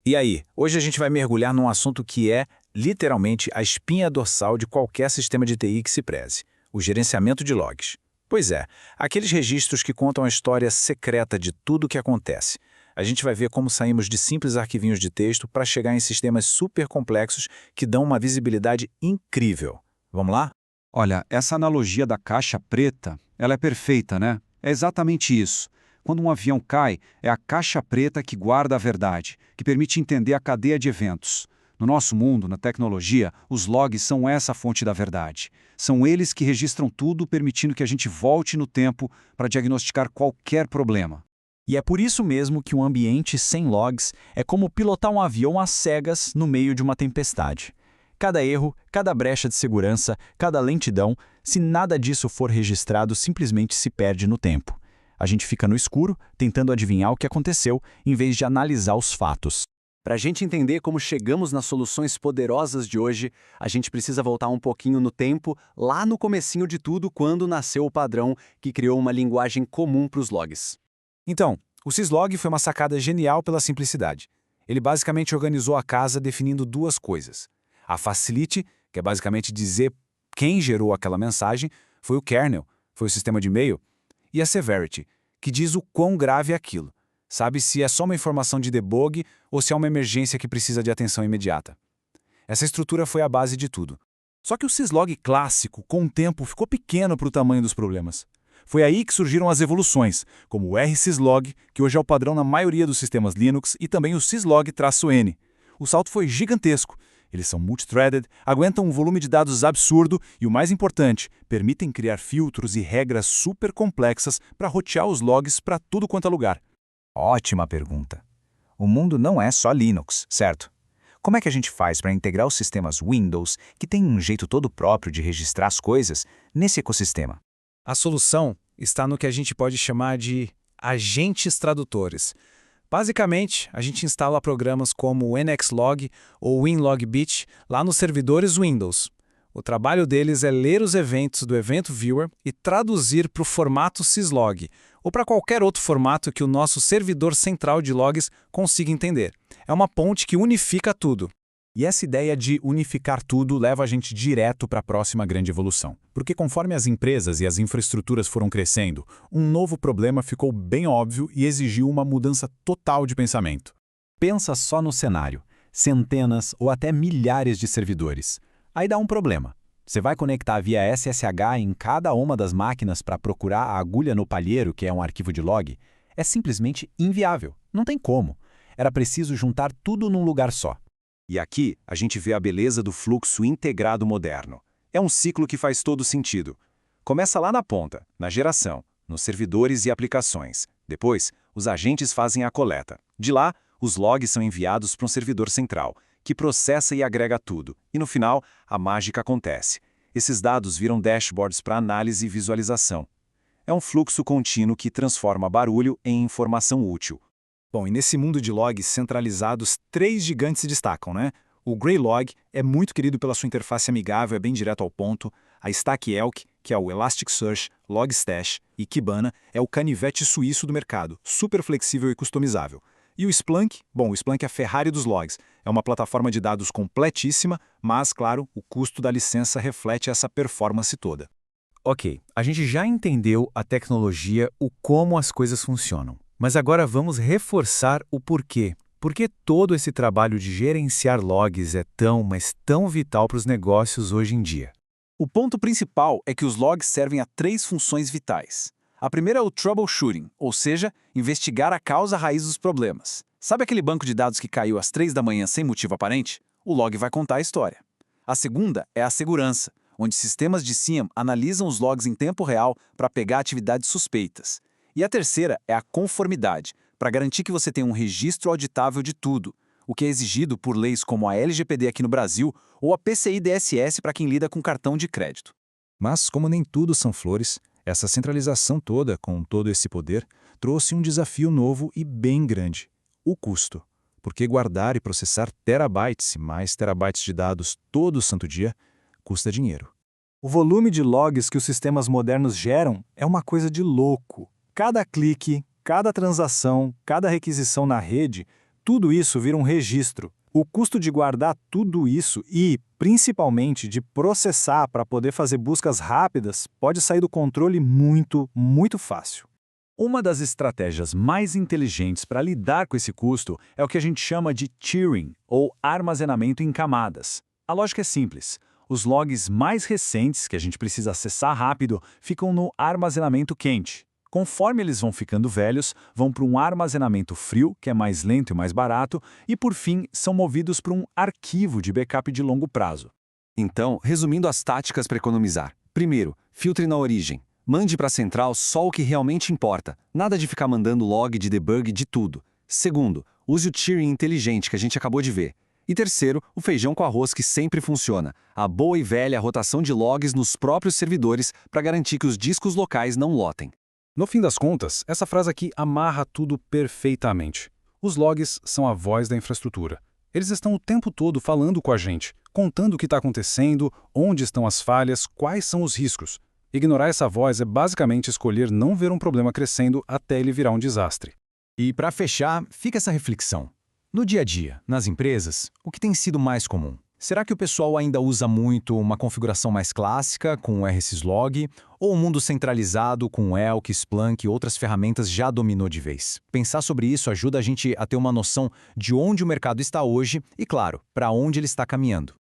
E aí, hoje a gente vai mergulhar num assunto que é, literalmente, a espinha dorsal de qualquer sistema de TI que se preze: o gerenciamento de logs. Pois é, aqueles registros que contam a história secreta de tudo o que acontece. A gente vai ver como saímos de simples arquivinhos de texto para chegar em sistemas super complexos que dão uma visibilidade incrível. Vamos lá? Olha, essa analogia da caixa preta, ela é perfeita, né? É exatamente isso. Quando um avião cai, é a caixa preta que guarda a verdade, que permite entender a cadeia de eventos. No nosso mundo, na tecnologia, os logs são essa fonte da verdade. São eles que registram tudo, permitindo que a gente volte no tempo para diagnosticar qualquer problema. E é por isso mesmo que um ambiente sem logs é como pilotar um avião às cegas no meio de uma tempestade. Cada erro, cada brecha de segurança, cada lentidão, se nada disso for registrado, simplesmente se perde no tempo. A gente fica no escuro, tentando adivinhar o que aconteceu, em vez de analisar os fatos. Para a gente entender como chegamos nas soluções poderosas de hoje, a gente precisa voltar um pouquinho no tempo, lá no comecinho de tudo, quando nasceu o padrão que criou uma linguagem comum para os logs. Então, o syslog foi uma sacada genial pela simplicidade. Ele basicamente organizou a casa definindo duas coisas. A facility, que é basicamente dizer quem gerou aquela mensagem, foi o kernel, foi o sistema de e-mail, e a severity, que diz o quão grave é aquilo. Sabe se é só uma informação de debug ou se é uma emergência que precisa de atenção imediata. Essa estrutura foi a base de tudo. Só que o syslog clássico, com o tempo, ficou pequeno para o tamanho dos problemas. Foi aí que surgiram as evoluções, como o rsyslog, que hoje é o padrão na maioria dos sistemas Linux, e também o syslog-n. O salto foi gigantesco. Eles são multithreaded, aguentam um volume de dados absurdo e, o mais importante, permitem criar filtros e regras super complexas para rotear os logs para tudo quanto é lugar. Ótima pergunta. O mundo não é só Linux, certo? Como é que a gente faz para integrar os sistemas Windows, que têm um jeito todo próprio de registrar as coisas, nesse ecossistema? A solução está no que a gente pode chamar de agentes tradutores. Basicamente, a gente instala programas como o NXLog ou WinLogBit lá nos servidores Windows. O trabalho deles é ler os eventos do Event Viewer e traduzir para o formato syslog, ou para qualquer outro formato que o nosso servidor central de logs consiga entender. É uma ponte que unifica tudo. E essa ideia de unificar tudo leva a gente direto para a próxima grande evolução. Porque conforme as empresas e as infraestruturas foram crescendo, um novo problema ficou bem óbvio e exigiu uma mudança total de pensamento. Pensa só no cenário: centenas ou até milhares de servidores. Aí dá um problema. Você vai conectar via SSH em cada uma das máquinas para procurar a agulha no palheiro, que é um arquivo de log? É simplesmente inviável. Não tem como. Era preciso juntar tudo num lugar só. E aqui a gente vê a beleza do fluxo integrado moderno. É um ciclo que faz todo sentido. Começa lá na ponta, na geração, nos servidores e aplicações. Depois, os agentes fazem a coleta. De lá, os logs são enviados para um servidor central, que processa e agrega tudo. E no final, a mágica acontece. Esses dados viram dashboards para análise e visualização. É um fluxo contínuo que transforma barulho em informação útil. Bom, e nesse mundo de logs centralizados, 3 gigantes se destacam, né? O Graylog é muito querido pela sua interface amigável, é bem direto ao ponto. A Stack Elk, que é o Elasticsearch, Logstash, e Kibana é o canivete suíço do mercado, super flexível e customizável. E o Splunk? Bom, o Splunk é a Ferrari dos logs. É uma plataforma de dados completíssima, mas, claro, o custo da licença reflete essa performance toda. Ok, a gente já entendeu a tecnologia, o como as coisas funcionam. Mas agora vamos reforçar o porquê. Por que todo esse trabalho de gerenciar logs é tão, mas tão vital para os negócios hoje em dia? O ponto principal é que os logs servem a 3 funções vitais. A primeira é o troubleshooting, ou seja, investigar a causa raiz dos problemas. Sabe aquele banco de dados que caiu às 3 da manhã sem motivo aparente? O log vai contar a história. A segunda é a segurança, onde sistemas de SIEM analisam os logs em tempo real para pegar atividades suspeitas. E a terceira é a conformidade, para garantir que você tem um registro auditável de tudo, o que é exigido por leis como a LGPD aqui no Brasil ou a PCI DSS para quem lida com cartão de crédito. Mas, como nem tudo são flores, essa centralização toda, com todo esse poder, trouxe um desafio novo e bem grande: o custo. Porque guardar e processar terabytes e mais terabytes de dados todo santo dia custa dinheiro. O volume de logs que os sistemas modernos geram é uma coisa de louco. Cada clique, cada transação, cada requisição na rede, tudo isso vira um registro. O custo de guardar tudo isso e, principalmente, de processar para poder fazer buscas rápidas pode sair do controle muito, muito fácil. Uma das estratégias mais inteligentes para lidar com esse custo é o que a gente chama de tiering, ou armazenamento em camadas. A lógica é simples. Os logs mais recentes, que a gente precisa acessar rápido, ficam no armazenamento quente. Conforme eles vão ficando velhos, vão para um armazenamento frio, que é mais lento e mais barato, e por fim são movidos para um arquivo de backup de longo prazo. Então, resumindo as táticas para economizar. Primeiro, filtre na origem. Mande para a central só o que realmente importa. Nada de ficar mandando log de debug de tudo. Segundo, use o tiering inteligente que a gente acabou de ver. E terceiro, o feijão com arroz que sempre funciona. A boa e velha rotação de logs nos próprios servidores para garantir que os discos locais não lotem. No fim das contas, essa frase aqui amarra tudo perfeitamente. Os logs são a voz da infraestrutura. Eles estão o tempo todo falando com a gente, contando o que está acontecendo, onde estão as falhas, quais são os riscos. Ignorar essa voz é basicamente escolher não ver um problema crescendo até ele virar um desastre. E para fechar, fica essa reflexão. No dia a dia, nas empresas, o que tem sido mais comum? Será que o pessoal ainda usa muito uma configuração mais clássica, com o rsyslog, ou o mundo centralizado com o Elk, Splunk e outras ferramentas já dominou de vez? Pensar sobre isso ajuda a gente a ter uma noção de onde o mercado está hoje e, claro, para onde ele está caminhando.